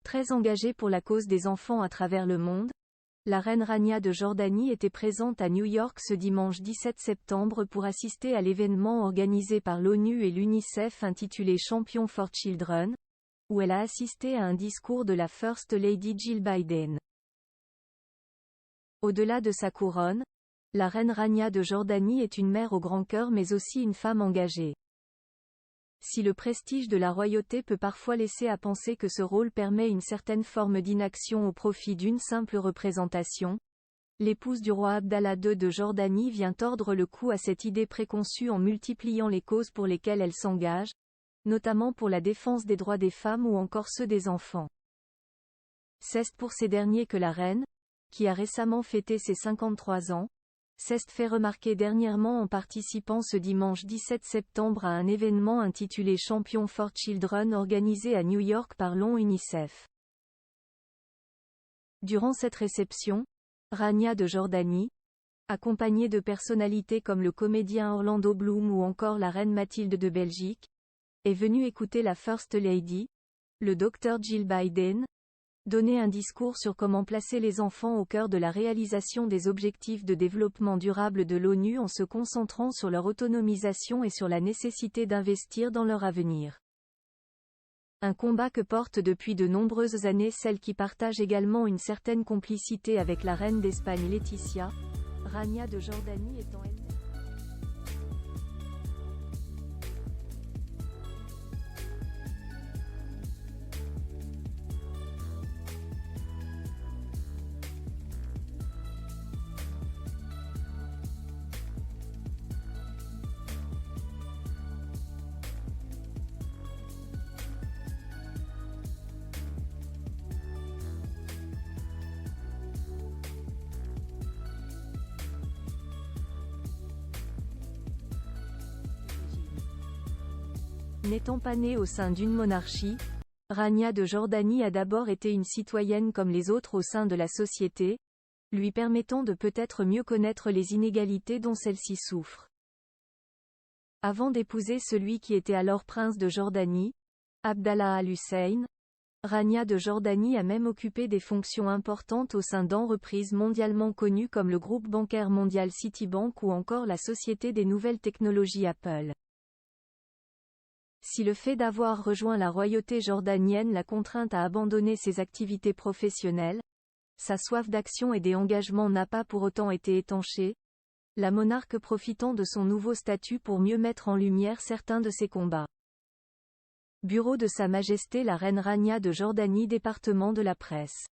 Très engagée pour la cause des enfants à travers le monde, la reine Rania de Jordanie était présente à New York ce dimanche 17 septembre pour assister à l'événement organisé par l'ONU et l'UNICEF intitulé Champion for Children, où elle a assisté à un discours de la First Lady Jill Biden. Au-delà de sa couronne, la reine Rania de Jordanie est une mère au grand cœur mais aussi une femme engagée. Si le prestige de la royauté peut parfois laisser à penser que ce rôle permet une certaine forme d'inaction au profit d'une simple représentation, l'épouse du roi Abdallah II de Jordanie vient tordre le cou à cette idée préconçue en multipliant les causes pour lesquelles elle s'engage, notamment pour la défense des droits des femmes ou encore ceux des enfants. C'est pour ces derniers que la reine, qui a récemment fêté ses 53 ans, s'est fait remarquer dernièrement en participant ce dimanche 17 septembre à un événement intitulé Champion for Children organisé à New York par l'UNICEF. Durant cette réception, Rania de Jordanie, accompagnée de personnalités comme le comédien Orlando Bloom ou encore la reine Mathilde de Belgique, est venue écouter la First Lady, le Dr Jill Biden, donner un discours sur comment placer les enfants au cœur de la réalisation des objectifs de développement durable de l'ONU en se concentrant sur leur autonomisation et sur la nécessité d'investir dans leur avenir. Un combat que porte depuis de nombreuses années celle qui partage également une certaine complicité avec la reine d'Espagne Laetitia, Rania de Jordanie étant elle. N'étant pas née au sein d'une monarchie, Rania de Jordanie a d'abord été une citoyenne comme les autres au sein de la société, lui permettant de peut-être mieux connaître les inégalités dont celle-ci souffre. Avant d'épouser celui qui était alors prince de Jordanie, Abdallah al-Hussein, Rania de Jordanie a même occupé des fonctions importantes au sein d'entreprises mondialement connues comme le groupe bancaire mondial Citibank ou encore la société des nouvelles technologies Apple. Si le fait d'avoir rejoint la royauté jordanienne l'a contrainte à abandonner ses activités professionnelles, sa soif d'action et d'engagement n'a pas pour autant été étanchée, la monarque profitant de son nouveau statut pour mieux mettre en lumière certains de ses combats. Bureau de Sa Majesté la Reine Rania de Jordanie, département de la presse.